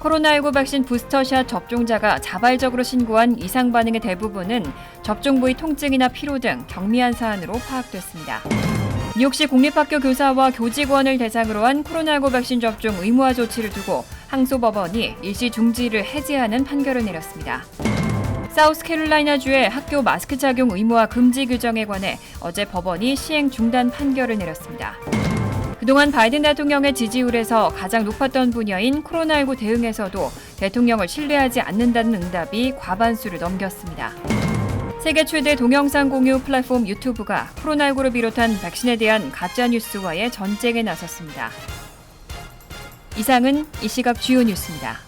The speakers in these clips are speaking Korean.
코로나19 백신 부스터샷 접종자가 자발적으로 신고한 이상 반응의 대부분은 접종 부위 통증이나 피로 등 경미한 사안으로 파악됐습니다. 뉴욕시 공립학교 교사와 교직원을 대상으로 한 코로나19 백신 접종 의무화 조치를 두고 항소법원이 일시 중지를 해제하는 판결을 내렸습니다. 사우스캐롤라이나주의 학교 마스크 착용 의무화 금지 규정에 관해 어제 법원이 시행 중단 판결을 내렸습니다. 그동안 바이든 대통령의 지지율에서 가장 높았던 분야인 코로나19 대응에서도 대통령을 신뢰하지 않는다는 응답이 과반수를 넘겼습니다. 세계 최대 동영상 공유 플랫폼 유튜브가 코로나19를 비롯한 백신에 대한 가짜뉴스와의 전쟁에 나섰습니다. 이상은 이 시각 주요 뉴스입니다.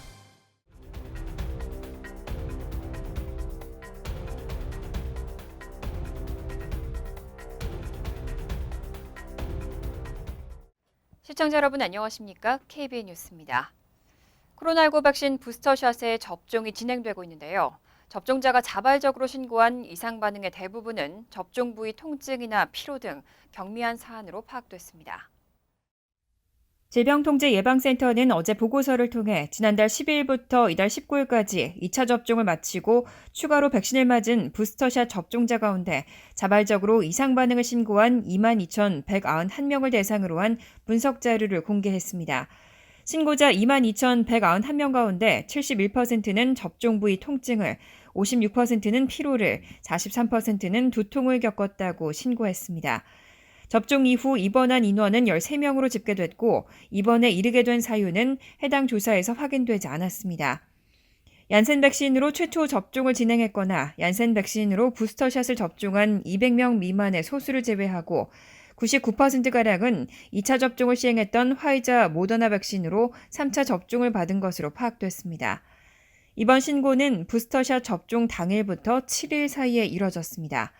시청자 여러분 안녕하십니까? KBN 뉴스입니다. 코로나19 백신 부스터샷의 접종이 진행되고 있는데요. 접종자가 자발적으로 신고한 이상 반응의 대부분은 접종 부위 통증이나 피로 등 경미한 사안으로 파악됐습니다. 질병통제예방센터는 어제 보고서를 통해 지난달 12일부터 이달 19일까지 2차 접종을 마치고 추가로 백신을 맞은 부스터샷 접종자 가운데 자발적으로 이상 반응을 신고한 22,191명을 대상으로 한 분석 자료를 공개했습니다. 신고자 22,191명 가운데 71%는 접종 부위 통증을, 56%는 피로를, 43%는 두통을 겪었다고 신고했습니다. 접종 이후 입원한 인원은 13명으로 집계됐고 입원에 이르게 된 사유는 해당 조사에서 확인되지 않았습니다. 얀센 백신으로 최초 접종을 진행했거나 얀센 백신으로 부스터샷을 접종한 200명 미만의 소수를 제외하고 99%가량은 2차 접종을 시행했던 화이자 모더나 백신으로 3차 접종을 받은 것으로 파악됐습니다. 이번 신고는 부스터샷 접종 당일부터 7일 사이에 이뤄졌습니다.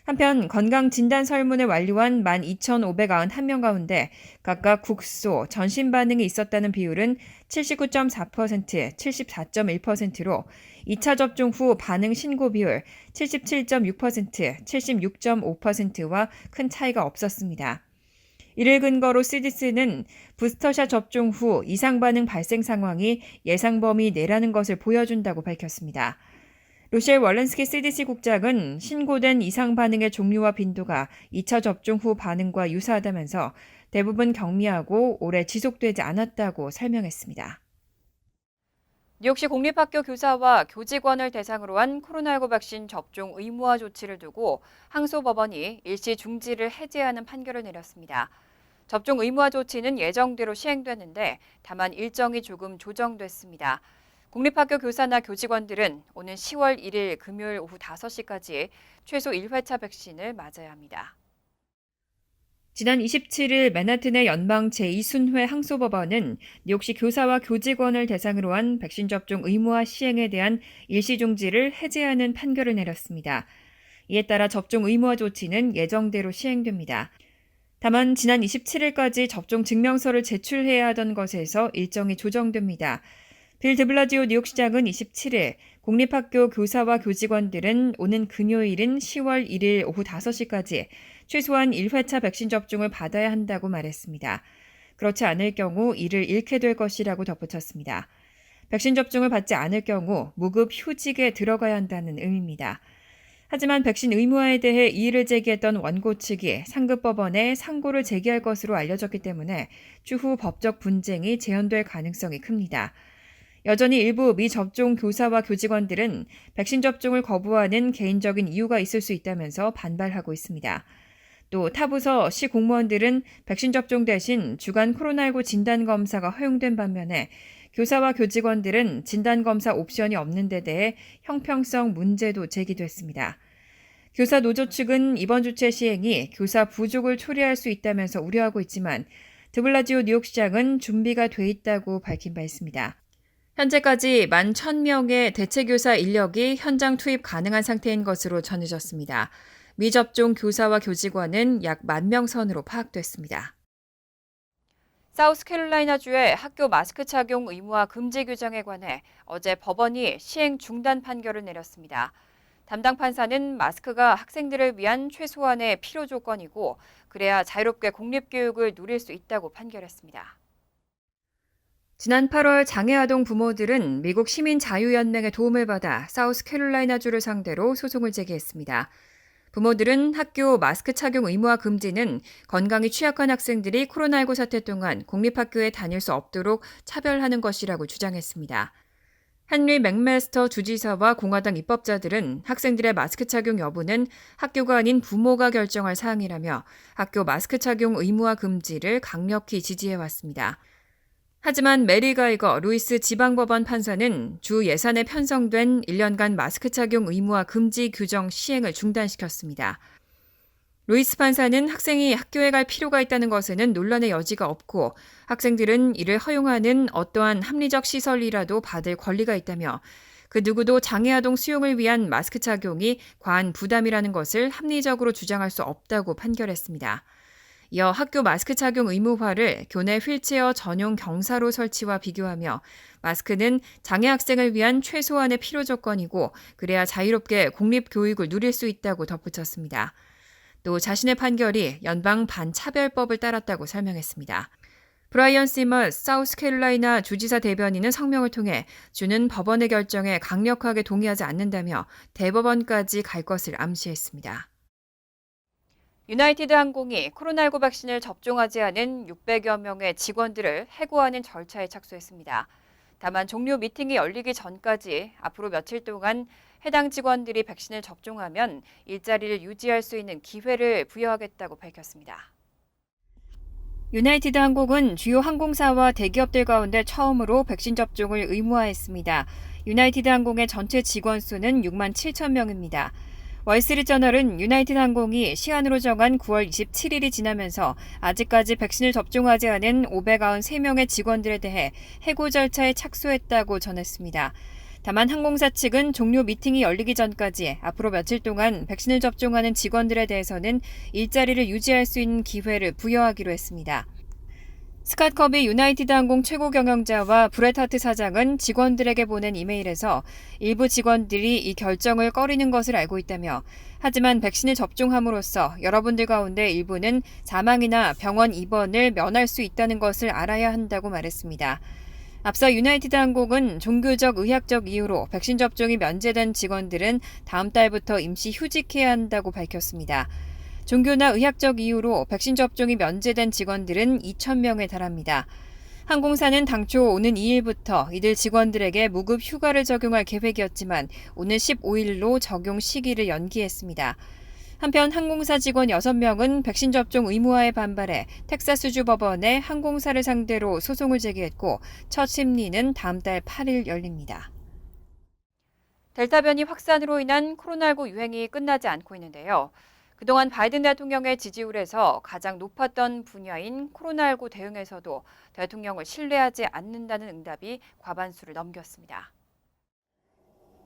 한편 건강진단 설문을 완료한 12,591명 가운데 각각 국소, 전신 반응이 있었다는 비율은 79.4%, 74.1%로 2차 접종 후 반응 신고 비율 77.6%, 76.5%와 큰 차이가 없었습니다. 이를 근거로 CDC는 부스터샷 접종 후 이상 반응 발생 상황이 예상 범위 내라는 것을 보여준다고 밝혔습니다. 로셸 월렌스키 CDC 국장은 신고된 이상 반응의 종류와 빈도가 2차 접종 후 반응과 유사하다면서 대부분 경미하고 오래 지속되지 않았다고 설명했습니다. 뉴욕시 공립학교 교사와 교직원을 대상으로 한 코로나19 백신 접종 의무화 조치를 두고 항소법원이 일시 중지를 해제하는 판결을 내렸습니다. 접종 의무화 조치는 예정대로 시행되는데 다만 일정이 조금 조정됐습니다. 공립학교 교사나 교직원들은 오는 10월 1일 금요일 오후 5시까지 최소 1회차 백신을 맞아야 합니다. 지난 27일 맨하튼의 연방 제2순회 항소법원은 뉴욕시 교사와 교직원을 대상으로 한 백신 접종 의무화 시행에 대한 일시 중지를 해제하는 판결을 내렸습니다. 이에 따라 접종 의무화 조치는 예정대로 시행됩니다. 다만 지난 27일까지 접종 증명서를 제출해야 하던 것에서 일정이 조정됩니다. 빌 드블라지오 뉴욕시장은 27일 공립학교 교사와 교직원들은 오는 금요일인 10월 1일 오후 5시까지 최소한 1회차 백신 접종을 받아야 한다고 말했습니다. 그렇지 않을 경우 일을 잃게 될 것이라고 덧붙였습니다. 백신 접종을 받지 않을 경우 무급 휴직에 들어가야 한다는 의미입니다. 하지만 백신 의무화에 대해 이의를 제기했던 원고 측이 상급법원에 상고를 제기할 것으로 알려졌기 때문에 추후 법적 분쟁이 재현될 가능성이 큽니다. 여전히 일부 미접종 교사와 교직원들은 백신 접종을 거부하는 개인적인 이유가 있을 수 있다면서 반발하고 있습니다. 또 타부서 시 공무원들은 백신 접종 대신 주간 코로나19 진단검사가 허용된 반면에 교사와 교직원들은 진단검사 옵션이 없는 데 대해 형평성 문제도 제기됐습니다. 교사 노조 측은 이번 조치 시행이 교사 부족을 초래할 수 있다면서 우려하고 있지만 드블라지오 뉴욕시장은 준비가 돼 있다고 밝힌 바 있습니다. 현재까지 11,000명의 대체교사 인력이 현장 투입 가능한 상태인 것으로 전해졌습니다. 미접종 교사와 교직원은 약 10,000명 선으로 파악됐습니다. 사우스캐롤라이나주의 학교 마스크 착용 의무화 금지 규정에 관해 어제 법원이 시행 중단 판결을 내렸습니다. 담당 판사는 마스크가 학생들을 위한 최소한의 필요 조건이고 그래야 자유롭게 공립교육을 누릴 수 있다고 판결했습니다. 지난 8월 장애아동 부모들은 미국 시민자유연맹의 도움을 받아 사우스캐롤라이나주를 상대로 소송을 제기했습니다. 부모들은 학교 마스크 착용 의무화 금지는 건강이 취약한 학생들이 코로나19 사태 동안 공립학교에 다닐 수 없도록 차별하는 것이라고 주장했습니다. 헨리 맥메스터 주지사와 공화당 입법자들은 학생들의 마스크 착용 여부는 학교가 아닌 부모가 결정할 사항이라며 학교 마스크 착용 의무화 금지를 강력히 지지해왔습니다. 하지만 메리 가이거 루이스 지방법원 판사는 주 예산에 편성된 1년간 마스크 착용 의무화 금지 규정 시행을 중단시켰습니다. 루이스 판사는 학생이 학교에 갈 필요가 있다는 것에는 논란의 여지가 없고 학생들은 이를 허용하는 어떠한 합리적 시설이라도 받을 권리가 있다며 그 누구도 장애아동 수용을 위한 마스크 착용이 과한 부담이라는 것을 합리적으로 주장할 수 없다고 판결했습니다. 이어 학교 마스크 착용 의무화를 교내 휠체어 전용 경사로 설치와 비교하며 마스크는 장애 학생을 위한 최소한의 필요 조건이고 그래야 자유롭게 공립교육을 누릴 수 있다고 덧붙였습니다. 또 자신의 판결이 연방 반차별법을 따랐다고 설명했습니다. 브라이언 시머스 사우스캐롤라이나 주지사 대변인은 성명을 통해 주는 법원의 결정에 강력하게 동의하지 않는다며 대법원까지 갈 것을 암시했습니다. 유나이티드 항공이 코로나19 백신을 접종하지 않은 600여 명의 직원들을 해고하는 절차에 착수했습니다. 다만 종료 미팅이 열리기 전까지 앞으로 며칠 동안 해당 직원들이 백신을 접종하면 일자리를 유지할 수 있는 기회를 부여하겠다고 밝혔습니다. 유나이티드 항공은 주요 항공사와 대기업들 가운데 처음으로 백신 접종을 의무화했습니다. 유나이티드 항공의 전체 직원 수는 6만 7천 명입니다. 월스트리트저널은 유나이티드 항공이 시한으로 정한 9월 27일이 지나면서 아직까지 백신을 접종하지 않은 593명의 직원들에 대해 해고 절차에 착수했다고 전했습니다. 다만 항공사 측은 종료 미팅이 열리기 전까지 앞으로 며칠 동안 백신을 접종하는 직원들에 대해서는 일자리를 유지할 수 있는 기회를 부여하기로 했습니다. 스캇 커비 유나이티드 항공 최고 경영자와 브렛 하트 사장은 직원들에게 보낸 이메일에서 일부 직원들이 이 결정을 꺼리는 것을 알고 있다며 하지만 백신을 접종함으로써 여러분들 가운데 일부는 사망이나 병원 입원을 면할 수 있다는 것을 알아야 한다고 말했습니다. 앞서 유나이티드 항공은 종교적 의학적 이유로 백신 접종이 면제된 직원들은 다음 달부터 임시 휴직해야 한다고 밝혔습니다. 종교나 의학적 이유로 백신 접종이 면제된 직원들은 2,000명에 달합니다. 항공사는 당초 오는 2일부터 이들 직원들에게 무급 휴가를 적용할 계획이었지만 오는 15일로 적용 시기를 연기했습니다. 한편 항공사 직원 6명은 백신 접종 의무화에 반발해 텍사스주 법원에 항공사를 상대로 소송을 제기했고 첫 심리는 다음 달 8일 열립니다. 델타 변이 확산으로 인한 코로나19 유행이 끝나지 않고 있는데요. 그동안 바이든 대통령의 지지율에서 가장 높았던 분야인 코로나19 대응에서도 대통령을 신뢰하지 않는다는 응답이 과반수를 넘겼습니다.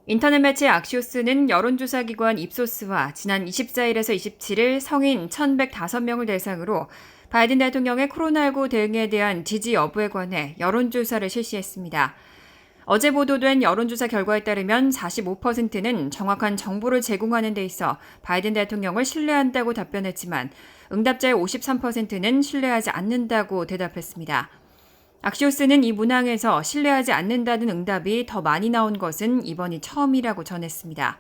인터넷 매체 악시오스는 여론조사기관 입소스와 지난 24일에서 27일 성인 1,105명을 대상으로 바이든 대통령의 코로나19 대응에 대한 지지 여부에 관해 여론조사를 실시했습니다. 어제 보도된 여론조사 결과에 따르면 45%는 정확한 정보를 제공하는 데 있어 바이든 대통령을 신뢰한다고 답변했지만 응답자의 53%는 신뢰하지 않는다고 대답했습니다. 악시오스는 이 문항에서 신뢰하지 않는다는 응답이 더 많이 나온 것은 이번이 처음이라고 전했습니다.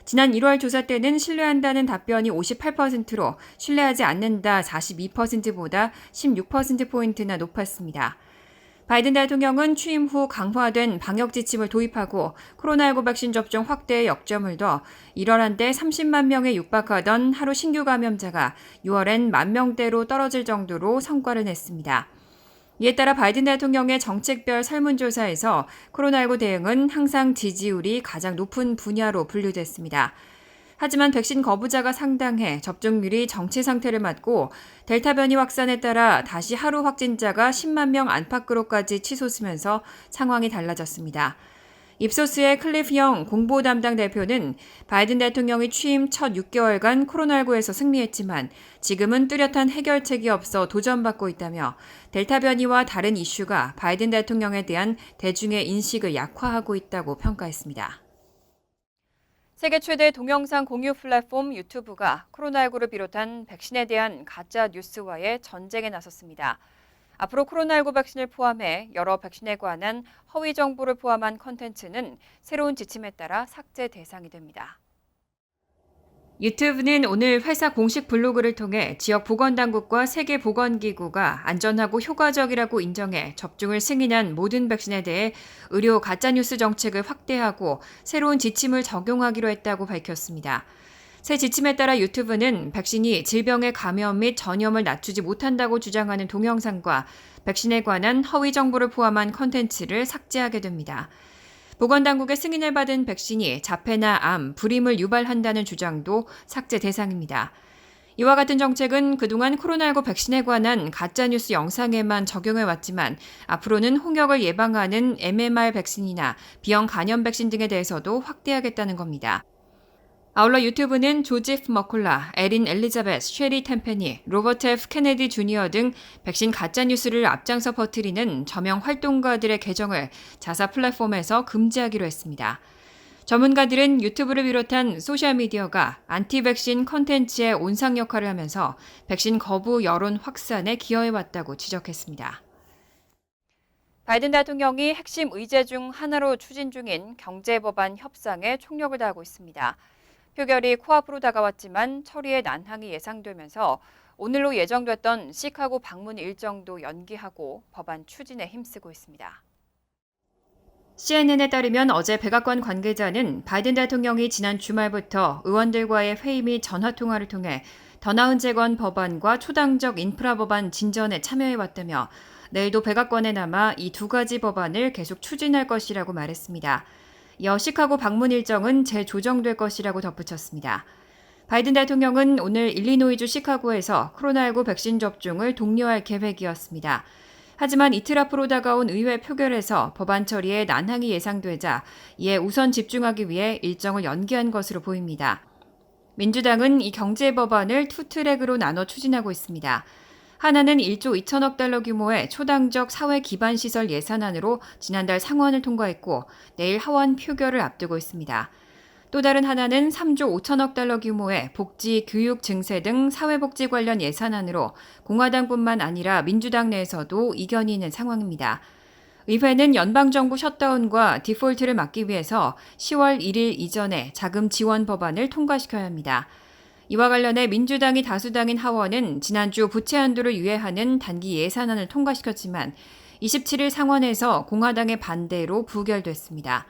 지난 1월 조사 때는 신뢰한다는 답변이 58%로 신뢰하지 않는다 42%보다 16%포인트나 높았습니다. 바이든 대통령은 취임 후 강화된 방역 지침을 도입하고 코로나19 백신 접종 확대에 역점을 둬 1월 한때 30만 명에 육박하던 하루 신규 감염자가 6월엔 1만 명대로 떨어질 정도로 성과를 냈습니다. 이에 따라 바이든 대통령의 정책별 설문조사에서 코로나19 대응은 항상 지지율이 가장 높은 분야로 분류됐습니다. 하지만 백신 거부자가 상당해 접종률이 정체 상태를 맞고 델타 변이 확산에 따라 다시 하루 확진자가 10만 명 안팎으로까지 치솟으면서 상황이 달라졌습니다. 입소스의 클리프 영 공보 담당 대표는 바이든 대통령이 취임 첫 6개월간 코로나19에서 승리했지만 지금은 뚜렷한 해결책이 없어 도전받고 있다며 델타 변이와 다른 이슈가 바이든 대통령에 대한 대중의 인식을 약화하고 있다고 평가했습니다. 세계 최대 동영상 공유 플랫폼 유튜브가 코로나19를 비롯한 백신에 대한 가짜 뉴스와의 전쟁에 나섰습니다. 앞으로 코로나19 백신을 포함해 여러 백신에 관한 허위 정보를 포함한 콘텐츠는 새로운 지침에 따라 삭제 대상이 됩니다. 유튜브는 오늘 회사 공식 블로그를 통해 지역 보건당국과 세계보건기구가 안전하고 효과적이라고 인정해 접종을 승인한 모든 백신에 대해 의료 가짜뉴스 정책을 확대하고 새로운 지침을 적용하기로 했다고 밝혔습니다. 새 지침에 따라 유튜브는 백신이 질병의 감염 및 전염을 낮추지 못한다고 주장하는 동영상과 백신에 관한 허위 정보를 포함한 콘텐츠를 삭제하게 됩니다. 보건당국의 승인을 받은 백신이 자폐나 암, 불임을 유발한다는 주장도 삭제 대상입니다. 이와 같은 정책은 그동안 코로나19 백신에 관한 가짜뉴스 영상에만 적용해왔지만 앞으로는 홍역을 예방하는 MMR 백신이나 비형 간염 백신 등에 대해서도 확대하겠다는 겁니다. 아울러 유튜브는 조지프 머콜라, 에린 엘리자베스, 쉐리 템페니, 로버트 F 케네디 주니어 등 백신 가짜뉴스를 앞장서 퍼뜨리는 저명 활동가들의 계정을 자사 플랫폼에서 금지하기로 했습니다. 전문가들은 유튜브를 비롯한 소셜미디어가 안티백신 컨텐츠의 온상 역할을 하면서 백신 거부 여론 확산에 기여해왔다고 지적했습니다. 바이든 대통령이 핵심 의제 중 하나로 추진 중인 경제법안 협상에 총력을 다하고 있습니다. 표결이 코앞으로 다가왔지만 처리에 난항이 예상되면서 오늘로 예정됐던 시카고 방문 일정도 연기하고 법안 추진에 힘쓰고 있습니다. CNN에 따르면 어제 백악관 관계자는 바이든 대통령이 지난 주말부터 의원들과의 회의 및 전화통화를 통해 더 나은 재건 법안과 초당적 인프라 법안 진전에 참여해왔다며 내일도 백악관에 남아 이 두 가지 법안을 계속 추진할 것이라고 말했습니다. 이어 시카고 방문 일정은 재조정될 것이라고 덧붙였습니다. 바이든 대통령은 오늘 일리노이주 시카고에서 코로나19 백신 접종을 독려할 계획이었습니다. 하지만 이틀 앞으로 다가온 의회 표결에서 법안 처리에 난항이 예상되자 이에 우선 집중하기 위해 일정을 연기한 것으로 보입니다. 민주당은 이 경제 법안을 투 트랙으로 나눠 추진하고 있습니다. 하나는 1조 2천억 달러 규모의 초당적 사회 기반 시설 예산안으로 지난달 상원을 통과했고 내일 하원 표결을 앞두고 있습니다. 또 다른 하나는 3조 5천억 달러 규모의 복지, 교육, 증세 등 사회복지 관련 예산안으로 공화당뿐만 아니라 민주당 내에서도 이견이 있는 상황입니다. 의회는 연방정부 셧다운과 디폴트를 막기 위해서 10월 1일 이전에 자금 지원 법안을 통과시켜야 합니다. 이와 관련해 민주당이 다수당인 하원은 지난주 부채 한도를 유예하는 단기 예산안을 통과시켰지만 27일 상원에서 공화당의 반대로 부결됐습니다.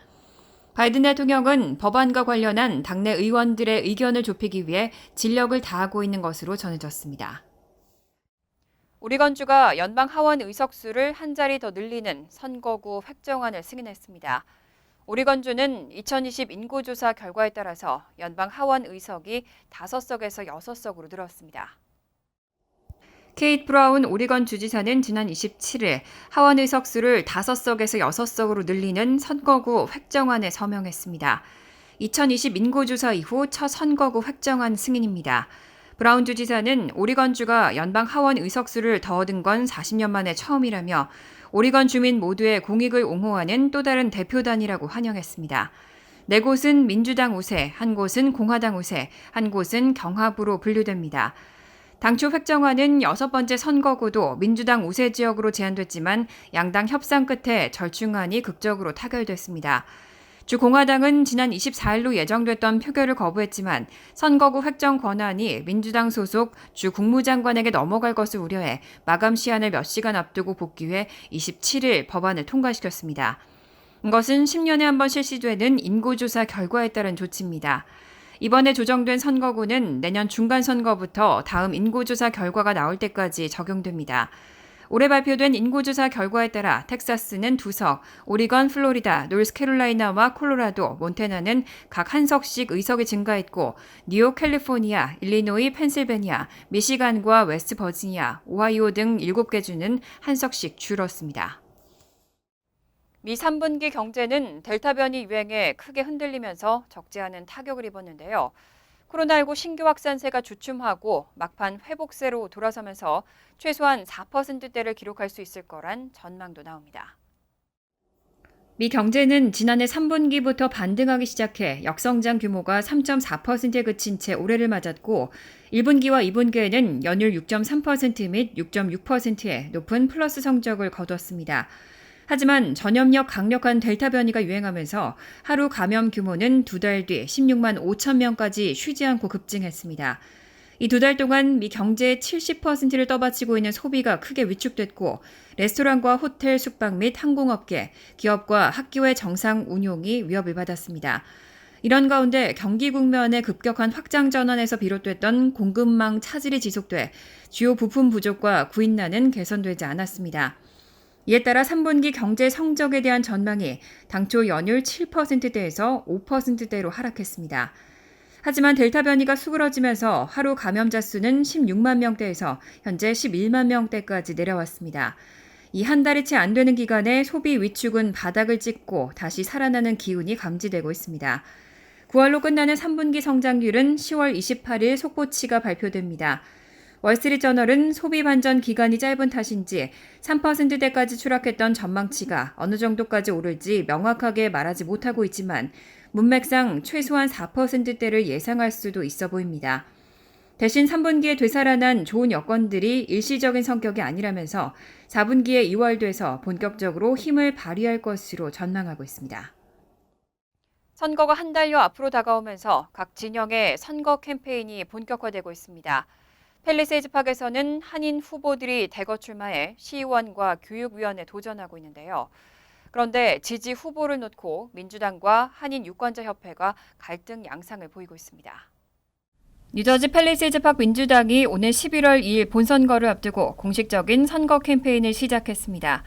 바이든 대통령은 법안과 관련한 당내 의원들의 의견을 좁히기 위해 진력을 다하고 있는 것으로 전해졌습니다. 오리건주가 연방 하원 의석수를 한 자리 더 늘리는 선거구 획정안을 승인했습니다. 오리건주는 2020 인구조사 결과에 따라서 연방 하원 의석이 5석에서 6석으로 늘었습니다. 케이트 브라운 오리건 주지사는 지난 27일 하원 의석수를 5석에서 6석으로 늘리는 선거구 획정안에 서명했습니다. 2020 인구조사 이후 첫 선거구 획정안 승인입니다. 브라운 주지사는 오리건주가 연방 하원 의석수를 더 얻은 건 40년 만에 처음이라며 오리건 주민 모두의 공익을 옹호하는 또 다른 대표단이라고 환영했습니다. 네 곳은 민주당 우세, 한 곳은 공화당 우세, 한 곳은 경합으로 분류됩니다. 당초 획정안은 6번째 선거구도 민주당 우세 지역으로 제한됐지만 양당 협상 끝에 절충안이 극적으로 타결됐습니다. 주 공화당은 지난 24일로 예정됐던 표결을 거부했지만 선거구 획정 권한이 민주당 소속 주 국무장관에게 넘어갈 것을 우려해 마감 시한을 몇 시간 앞두고 복귀해 27일 법안을 통과시켰습니다. 이것은 10년에 한 번 실시되는 인구조사 결과에 따른 조치입니다. 이번에 조정된 선거구는 내년 중간선거부터 다음 인구조사 결과가 나올 때까지 적용됩니다. 올해 발표된 인구조사 결과에 따라 텍사스는 2석, 오리건, 플로리다, 노스캐롤라이나와 콜로라도, 몬태나는 각 1석씩 의석이 증가했고 뉴욕, 캘리포니아, 일리노이, 펜실베니아, 미시간과 웨스트 버지니아, 오하이오 등 7개 주는 1석씩 줄었습니다. 미 3분기 경제는 델타 변이 유행에 크게 흔들리면서 적지 않은 타격을 입었는데요. 코로나19 신규 확산세가 주춤하고 막판 회복세로 돌아서면서 최소한 4%대를 기록할 수 있을 거란 전망도 나옵니다. 미 경제는 지난해 3분기부터 반등하기 시작해 역성장 규모가 3.4%에 그친 채 올해를 맞았고 1분기와 2분기에는 연율 6.3% 및 6.6%의 높은 플러스 성적을 거뒀습니다. 하지만 전염력 강력한 델타 변이가 유행하면서 하루 감염 규모는 2달 뒤 16만 5천 명까지 쉬지 않고 급증했습니다. 이 2달 동안 미 경제의 70%를 떠받치고 있는 소비가 크게 위축됐고 레스토랑과 호텔, 숙박 및 항공업계, 기업과 학교의 정상 운용이 위협을 받았습니다. 이런 가운데 경기 국면의 급격한 확장 전환에서 비롯됐던 공급망 차질이 지속돼 주요 부품 부족과 구인난은 개선되지 않았습니다. 이에 따라 3분기 경제 성적에 대한 전망이 당초 연율 7%대에서 5%대로 하락했습니다. 하지만 델타 변이가 수그러지면서 하루 감염자 수는 16만 명대에서 현재 11만 명대까지 내려왔습니다. 이 한 달이 채 안 되는 기간에 소비 위축은 바닥을 찍고 다시 살아나는 기운이 감지되고 있습니다. 9월로 끝나는 3분기 성장률은 10월 28일 속보치가 발표됩니다. 월스트리트저널은 소비 반전 기간이 짧은 탓인지 3%대까지 추락했던 전망치가 어느 정도까지 오를지 명확하게 말하지 못하고 있지만 문맥상 최소한 4%대를 예상할 수도 있어 보입니다. 대신 3분기에 되살아난 좋은 여건들이 일시적인 성격이 아니라면서 4분기에 2월돼서 본격적으로 힘을 발휘할 것으로 전망하고 있습니다. 선거가 한 달여 앞으로 다가오면서 각 진영의 선거 캠페인이 본격화되고 있습니다. 팰리세이즈 팍에서는 한인 후보들이 대거 출마해 시의원과 교육위원에 도전하고 있는데요. 그런데 지지 후보를 놓고 민주당과 한인 유권자협회가 갈등 양상을 보이고 있습니다. 뉴저지 팰리세이즈 팍 민주당이 오늘 11월 2일 본선거를 앞두고 공식적인 선거 캠페인을 시작했습니다.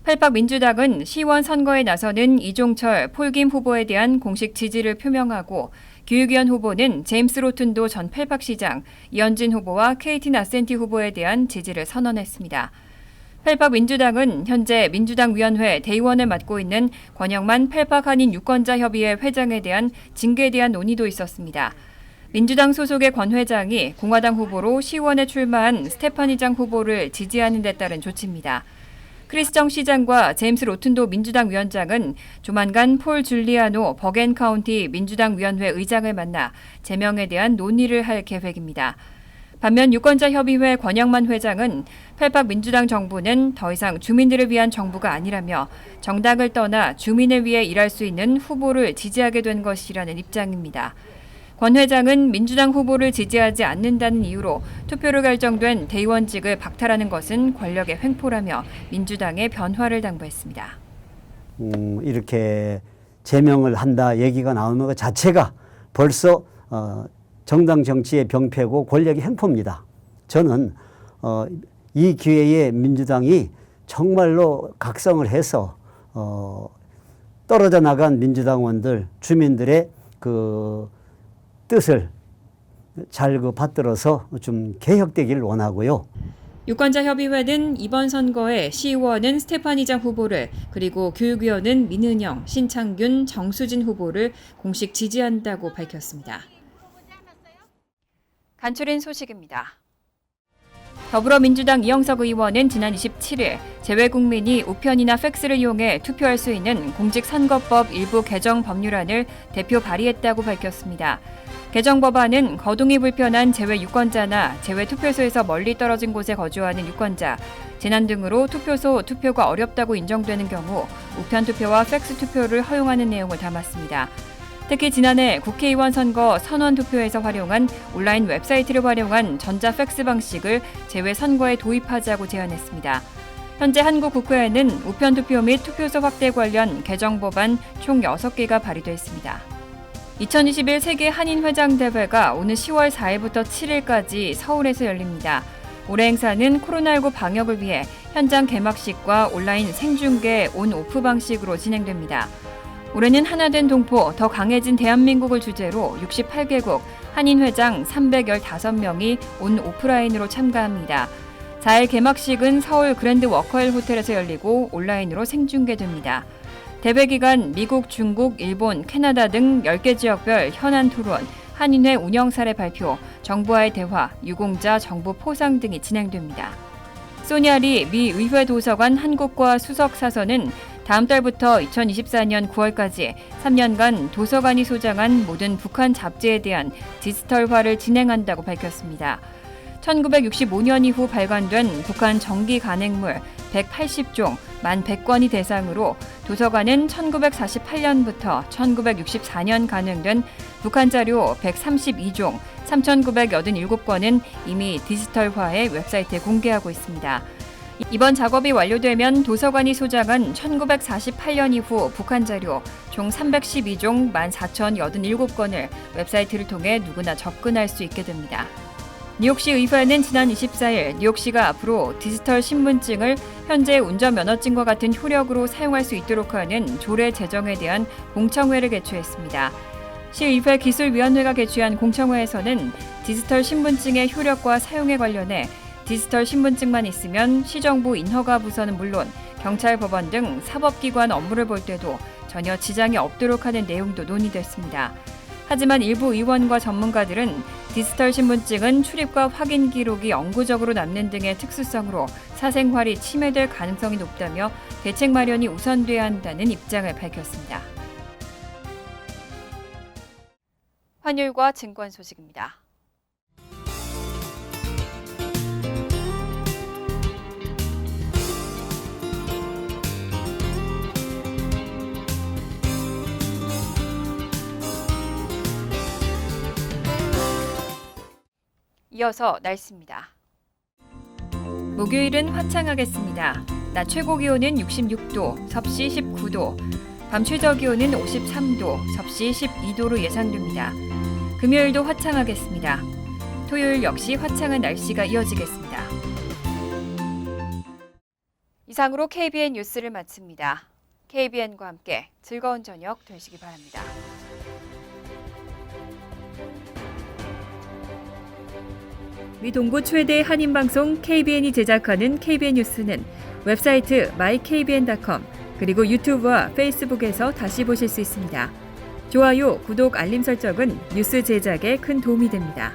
팰팍 민주당은 시의원 선거에 나서는 이종철, 폴김 후보에 대한 공식 지지를 표명하고 교육위원 후보는 제임스 로튼도 전 팰팍 시장, 이현진 후보와 케이티 나센티 후보에 대한 지지를 선언했습니다. 팰팍 민주당은 현재 민주당 위원회 대의원을 맡고 있는 권영만 팰팍 한인 유권자협의회 회장에 대한 징계에 대한 논의도 있었습니다. 민주당 소속의 권 회장이 공화당 후보로 시의원에 출마한 스테파니장 후보를 지지하는 데 따른 조치입니다. 크리스 정 시장과 제임스 로튼도 민주당 위원장은 조만간 폴 줄리아노 버겐 카운티 민주당 위원회 의장을 만나 제명에 대한 논의를 할 계획입니다. 반면 유권자협의회 권영만 회장은 팰팍 민주당 정부는 더 이상 주민들을 위한 정부가 아니라며 정당을 떠나 주민을 위해 일할 수 있는 후보를 지지하게 된 것이라는 입장입니다. 권 회장은 민주당 후보를 지지하지 않는다는 이유로 투표로 결정된 대의원직을 박탈하는 것은 권력의 횡포라며 민주당의 변화를 당부했습니다. 이렇게 제명을 한다 얘기가 나오는 것 자체가 벌써 정당 정치의 병폐고 권력의 횡포입니다. 저는 이 기회에 민주당이 정말로 각성을 해서 떨어져 나간 민주당원들, 주민들의 그 뜻을 잘 받들어서 좀 개혁되기를 원하고요. 유권자협의회는 이번 선거에 시의원은 스테파니장 후보를 그리고 교육위원은 민은영, 신창균, 정수진 후보를 공식 지지한다고 밝혔습니다. 간추린 소식입니다. 더불어민주당 이영석 의원은 지난 27일 재외국민이 우편이나 팩스를 이용해 투표할 수 있는 공직선거법 일부 개정 법률안을 대표 발의했다고 밝혔습니다. 개정 법안은 거동이 불편한 재외 유권자나 재외 투표소에서 멀리 떨어진 곳에 거주하는 유권자, 재난 등으로 투표소 투표가 어렵다고 인정되는 경우 우편 투표와 팩스 투표를 허용하는 내용을 담았습니다. 특히 지난해 국회의원 선거 선원 투표에서 활용한 온라인 웹사이트를 활용한 전자 팩스 방식을 재외 선거에 도입하자고 제안했습니다. 현재 한국 국회에는 우편 투표 및 투표소 확대 관련 개정 법안 총 6개가 발의돼 있습니다. 2021 세계 한인회장대회가 오늘 10월 4일부터 7일까지 서울에서 열립니다. 올해 행사는 코로나19 방역을 위해 현장 개막식과 온라인 생중계 온-오프 방식으로 진행됩니다. 올해는 하나된 동포, 더 강해진 대한민국을 주제로 68개국 한인회장 315명이 온-오프라인으로 참가합니다. 4일 개막식은 서울 그랜드 워커힐 호텔에서 열리고 온라인으로 생중계됩니다. 대회 기간 미국, 중국, 일본, 캐나다 등 10개 지역별 현안 토론, 한인회 운영 사례 발표, 정부와의 대화, 유공자 정부 포상 등이 진행됩니다. 소니아리 미 의회 도서관 한국과 수석 사서는 다음 달부터 2024년 9월까지 3년간 도서관이 소장한 모든 북한 잡지에 대한 디지털화를 진행한다고 밝혔습니다. 1965년 이후 발간된 북한 정기 간행물 180종 11,100권이 대상으로 도서관은 1948년부터 1964년 간행된 북한 자료 132종 3,987권은 이미 디지털화해 웹사이트에 공개하고 있습니다. 이번 작업이 완료되면 도서관이 소장한 1948년 이후 북한 자료 총 312종 14,087권을 웹사이트를 통해 누구나 접근할 수 있게 됩니다. 뉴욕시 의회는 지난 24일 뉴욕시가 앞으로 디지털 신분증을 현재 운전면허증과 같은 효력으로 사용할 수 있도록 하는 조례 제정에 대한 공청회를 개최했습니다. 시의회 기술위원회가 개최한 공청회에서는 디지털 신분증의 효력과 사용에 관련해 디지털 신분증만 있으면 시정부 인허가 부서는 물론 경찰, 법원 등 사법기관 업무를 볼 때도 전혀 지장이 없도록 하는 내용도 논의됐습니다. 하지만 일부 의원과 전문가들은 디지털 신분증은 출입과 확인 기록이 영구적으로 남는 등의 특수성으로 사생활이 침해될 가능성이 높다며 대책 마련이 우선돼야 한다는 입장을 밝혔습니다. 환율과 증권 소식입니다. 이어서 날씨입니다. 목요일은 화창하겠습니다. 낮 최고 기온은 66도, 섭씨 19도, 밤 최저 기온은 53도, 섭씨 12도로 예상됩니다. 금요일도 화창하겠습니다. 토요일 역시 화창한 날씨가 이어지겠습니다. 이상으로 KBN 뉴스를 마칩니다. KBN과 함께 즐거운 저녁 되시기 바랍니다. 미 동부 최대 한인방송 KBN이 제작하는 KBN 뉴스는 웹사이트 mykbn.com 그리고 유튜브와 페이스북에서 다시 보실 수 있습니다. 좋아요, 구독, 알림 설정은 뉴스 제작에 큰 도움이 됩니다.